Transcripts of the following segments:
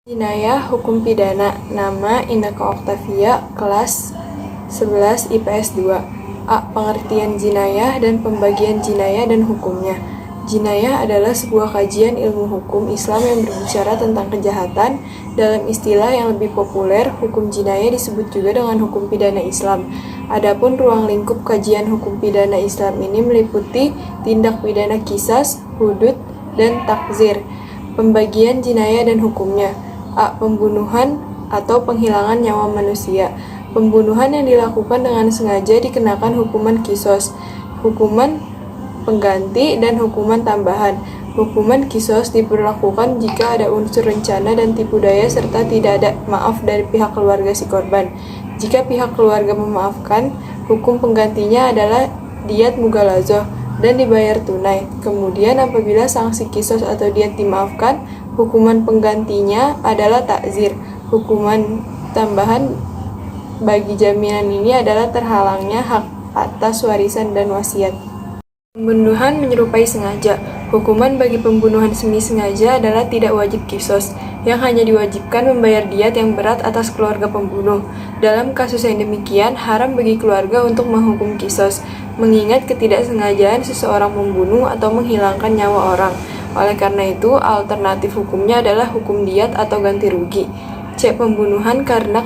Jinayah Hukum Pidana. Nama Inneke Oktavia, kelas 11 IPS 2. A. Pengertian jinayah dan pembagian jinayah dan hukumnya. Jinayah adalah sebuah kajian ilmu hukum Islam yang berbicara tentang kejahatan. Dalam istilah yang lebih populer, hukum jinayah disebut juga dengan hukum pidana Islam. Adapun ruang lingkup kajian hukum pidana Islam ini meliputi tindak pidana qisas, hudud, dan takzir. Pembagian jinayah dan hukumnya. A. Pembunuhan atau penghilangan nyawa manusia. Pembunuhan yang dilakukan dengan sengaja dikenakan hukuman qisas, hukuman pengganti, dan hukuman tambahan. Hukuman qisas diberlakukan jika ada unsur rencana dan tipu daya serta tidak ada maaf dari pihak keluarga si korban. Jika pihak keluarga memaafkan, hukum penggantinya adalah diat mughaladzah dan dibayar tunai. Kemudian apabila sanksi qisas atau diat dimaafkan, hukuman penggantinya adalah takzir. Hukuman tambahan bagi jaminan ini adalah terhalangnya hak atas warisan dan wasiat. Pembunuhan menyerupai sengaja. Hukuman bagi pembunuhan semi sengaja adalah tidak wajib qisas, yang hanya diwajibkan membayar diat yang berat atas keluarga pembunuh. Dalam kasus yang demikian, haram bagi keluarga untuk menghukum qisas, mengingat ketidaksengajaan seseorang membunuh atau menghilangkan nyawa orang. Oleh karena itu, alternatif hukumnya adalah hukum diat atau ganti rugi. C. Pembunuhan karena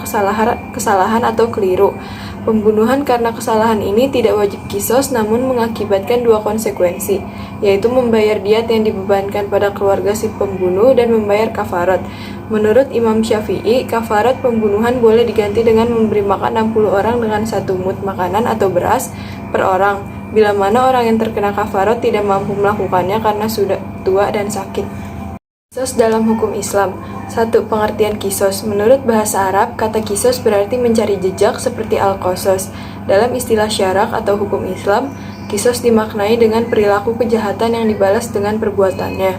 kesalahan atau keliru. Pembunuhan karena kesalahan ini tidak wajib qisas namun mengakibatkan dua konsekuensi, yaitu membayar diat yang dibebankan pada keluarga si pembunuh dan membayar kafarat. Menurut Imam Syafi'i, kafarat pembunuhan boleh diganti dengan memberi makan 60 orang dengan 1 mud makanan atau beras per orang, bila mana orang yang terkena kafarat tidak mampu melakukannya karena sudah tua dan sakit. Qisas dalam hukum Islam. 1. Pengertian qisas. Menurut bahasa Arab, kata qisas berarti mencari jejak seperti al-qasas. Dalam istilah syarak atau hukum Islam, qisas dimaknai dengan perilaku kejahatan yang dibalas dengan perbuatannya.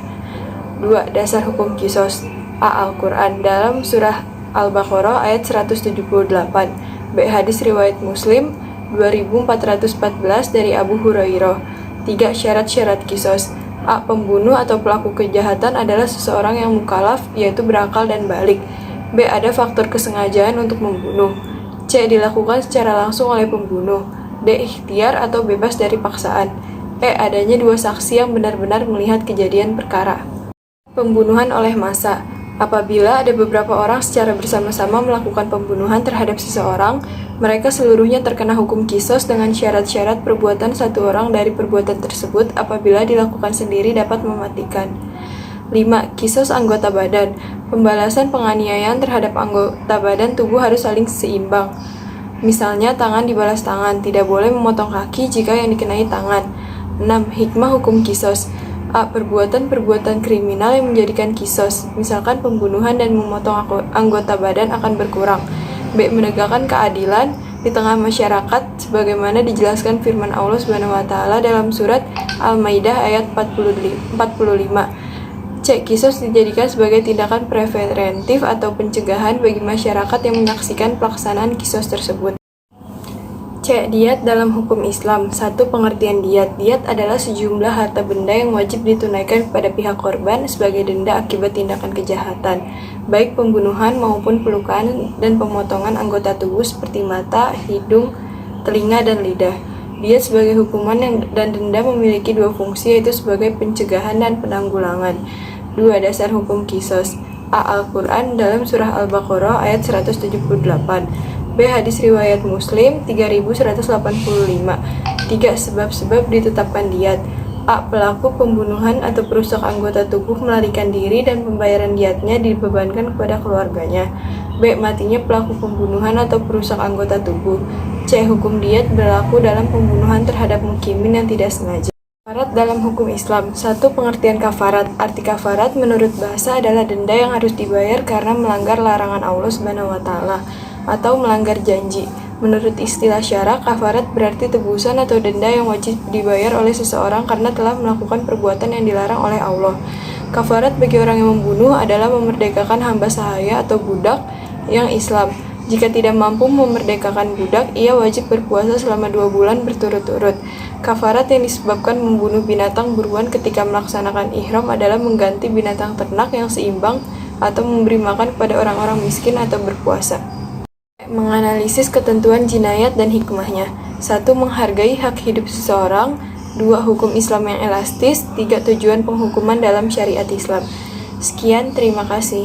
2. Dasar hukum qisas. A. Al-Quran. Dalam surah Al-Baqarah ayat 178. B. Hadis riwayat Muslim 2414 dari Abu Hurairah. 3. Syarat-syarat qisas. A. Pembunuh atau pelaku kejahatan adalah seseorang yang mukallaf, yaitu berakal dan balik. B. Ada faktor kesengajaan untuk membunuh. C. Dilakukan secara langsung oleh pembunuh. D. Ikhtiar atau bebas dari paksaan. E. Adanya 2 saksi yang benar-benar melihat kejadian perkara. Pembunuhan oleh massa. Apabila ada beberapa orang secara bersama-sama melakukan pembunuhan terhadap seseorang, mereka seluruhnya terkena hukum qisas dengan syarat-syarat perbuatan satu orang dari perbuatan tersebut apabila dilakukan sendiri dapat mematikan. 5. Qisas anggota badan. Pembalasan penganiayaan terhadap anggota badan tubuh harus saling seimbang. Misalnya tangan dibalas tangan, tidak boleh memotong kaki jika yang dikenai tangan. 6. Hikmah hukum qisas. A. Perbuatan-perbuatan kriminal yang menjadikan qisas, misalkan pembunuhan dan memotong anggota badan akan berkurang. B. Menegakkan keadilan di tengah masyarakat sebagaimana dijelaskan firman Allah SWT dalam surat Al-Maidah ayat 45. C. Qisas dijadikan sebagai tindakan preventif atau pencegahan bagi masyarakat yang menyaksikan pelaksanaan qisas tersebut. C. Diat dalam hukum Islam. 1. Pengertian diat. Diat adalah sejumlah harta benda yang wajib ditunaikan kepada pihak korban sebagai denda akibat tindakan kejahatan, baik pembunuhan maupun pelukan dan pemotongan anggota tubuh seperti mata, hidung, telinga, dan lidah. Diat sebagai hukuman dan denda memiliki 2 fungsi, yaitu sebagai pencegahan dan penanggulangan. 2. Dasar hukum qisas. A. Al-Quran dalam surah Al-Baqarah ayat 178. B. Hadis riwayat Muslim 3185. 3. Sebab-sebab ditetapkan diat. A. Pelaku pembunuhan atau perusak anggota tubuh melarikan diri dan pembayaran diatnya dibebankan kepada keluarganya. B. Matinya pelaku pembunuhan atau perusak anggota tubuh. C. Hukum diat berlaku dalam pembunuhan terhadap mukimin yang tidak sengaja. Kafarat dalam hukum Islam. 1. Pengertian kafarat. Arti kafarat menurut bahasa adalah denda yang harus dibayar karena melanggar larangan Allah SWT atau melanggar janji. Menurut istilah syarak, kafarat berarti tebusan atau denda yang wajib dibayar oleh seseorang karena telah melakukan perbuatan yang dilarang oleh Allah. Kafarat bagi orang yang membunuh adalah memerdekakan hamba sahaya atau budak yang Islam. Jika tidak mampu memerdekakan budak, ia wajib berpuasa selama 2 bulan berturut-turut. Kafarat yang disebabkan membunuh binatang buruan ketika melaksanakan ihram adalah mengganti binatang ternak yang seimbang atau memberi makan kepada orang-orang miskin atau berpuasa. Menganalisis ketentuan jinayat dan hikmahnya. 1. Menghargai hak hidup seseorang. 2. Hukum Islam yang elastis. 3. Tujuan penghukuman dalam syariat Islam. Sekian, terima kasih.